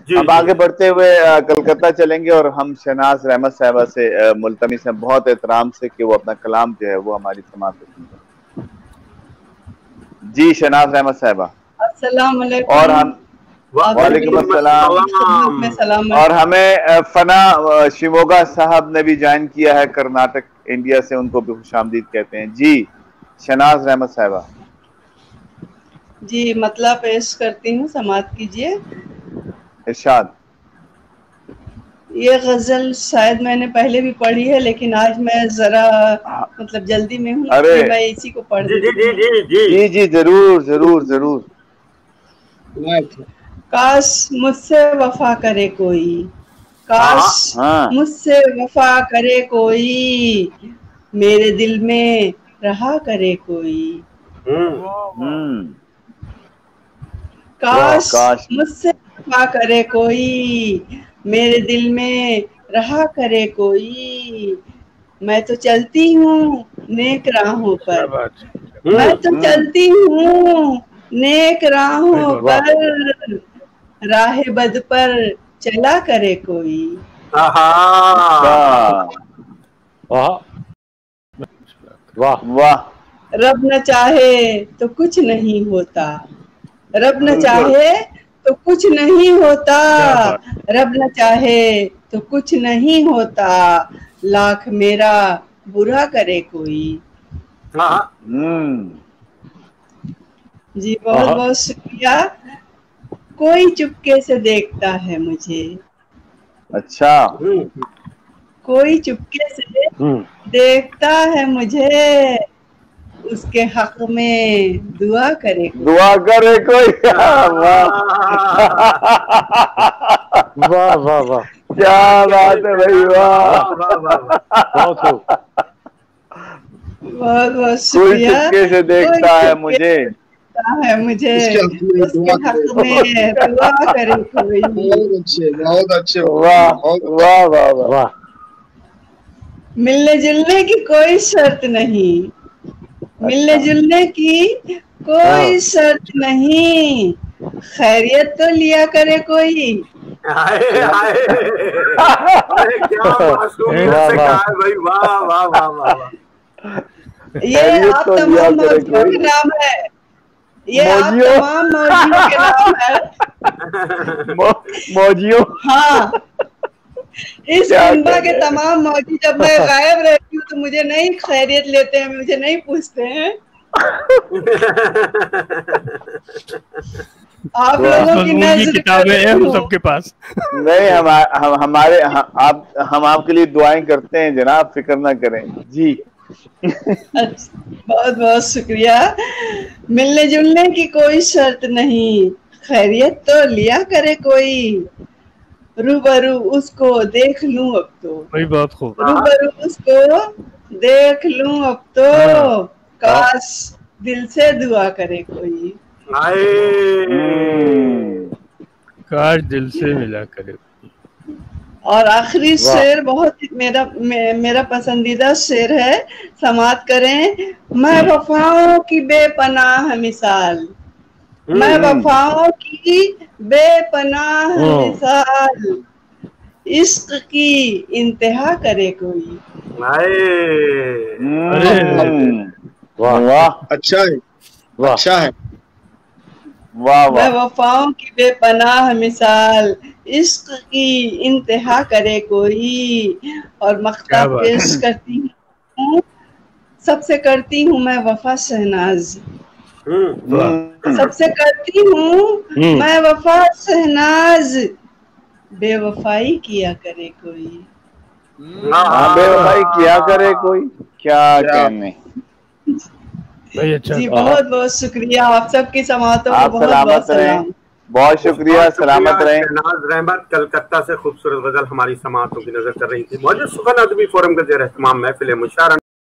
اب آگے بڑھتے ہوئے کلکتہ چلیں گے اور ہم شہناز رحمت صاحبہ سے ملتمس ہیں بہت احترام سے کہ وہ اپنا کلام جو ہے وہ ہماری سماعت میں سنیں۔ جی شہناز رحمت صاحبہ۔ السلام علیکم۔ اور ہم وعلیکم السلام۔ اور ہمیں فنا شیموگا صاحب نے بھی جوائن کیا ہے کرناٹک انڈیا سے، ان کو بھی خوش آمدید کہتے ہیں۔ جی شہناز رحمت صاحبہ۔ جی مطلب پیش کرتی ہوں، سماعت کیجیے۔ ارشاد۔ یہ غزل شاید میں نے پہلے بھی پڑھی ہے، لیکن آج میں ذرا مطلب جلدی میں ہوں، کہ میں اسی کو پڑھ دوں۔ جی جی ضرور ضرور ضرور۔ کاش مجھ سے وفا کرے کوئی، کاش مجھ سے وفا کرے کوئی، میرے دل میں رہا کرے کوئی۔ کاش مجھ سے وفا کرے کوئی، میرے دل میں رہا کرے کوئی، میں تو چلتی ہوں نیک راہوں پر، میں تو چلتی ہوں نیک راہوں پر، راہ بد پر چلا کرے کوئی۔ واہ واہ۔ رب نہ چاہے تو کچھ نہیں ہوتا، رب نہ چاہے تو کچھ نہیں ہوتا، رب نہ چاہے تو کچھ نہیں ہوتا، لاکھ میرا برا کرے کوئی۔ جی بہت بہت شکریہ۔ کوئی چپکے سے دیکھتا ہے مجھے، اچھا، کوئی چپکے سے دیکھتا ہے مجھے، اس کے حق میں دعا کرے کوئی، دعا کرے کوئی۔ واہ واہ واہ، کیا بات ہے بھائی، واہ۔ بہت بہت کوئی شکریہ۔ چپکے سے دیکھتا ہے مجھے، مجھے اس کے حق میں دعا کرے کوئی۔ بہت اچھے۔ واہ واہ واہ واہ۔ ملنے جلنے کی کوئی شرط نہیں، ملنے جلنے کی کوئی شرط نہیں، خیریت تو لیا کرے کوئی۔ یہ آپ تمام موجودوں کے نام ہے، یہ آپ تمام موجودوں کے نام ہے۔ موجیوں۔ ہاں، اس خنبہ کے تمام موجود جب میں غائب رہتی ہوں تو مجھے نہیں خیریت لیتے ہیں، مجھے نہیں پوچھتے ہیں۔ آپ لوگوں کی نظر کتابیں ہیں ہم سب کے پاس۔ نہیں، ہم آپ کے لیے دعائیں کرتے ہیں جناب، فکر نہ کریں۔ جی بہت بہت شکریہ۔ ملنے جلنے کی کوئی شرط نہیں، خیریت تو لیا کرے کوئی، روبرو اس کو دیکھ لوں اب تو، بہت خوب، روبرو اس کو دیکھ لوں اب تو، کاش دل سے دعا کرے کوئی۔ کاش دل سے ملا کرے۔ اور آخری شعر بہت میرا پسندیدہ شعر ہے، سماعت کریں۔ میں وفاؤں کی بے پناہ مثال، میں وفاؤں کی بے پناہ مثال، عشق کی انتہا کرے کوئی۔ واہ، اچھا ہے، اچھا ہے۔ میں وفاؤں کی بے پناہ مثال، عشق کی انتہا کرے کوئی۔ اور مقطع پیش کرتی ہوں، سب سے کرتی ہوں میں وفا شہناز، سب سے کرتی ہوں میں وفا شہناز، بے وفائی کیا کرے کوئی۔ بے وفائی کیا کرے کوئی، کیا کہنے۔ جی بہت بہت شکریہ، آپ سب کی سماعتوں کو بہت بہت سلام۔ بہت شکریہ، سلامت رہیں۔ شہناز رحمت کلکتہ سے خوبصورت غزل ہماری سماعتوں کی نظر کر رہی تھی۔ موجود سخن ادبی فورم کے زیر اہتمام محفل مشاعرہ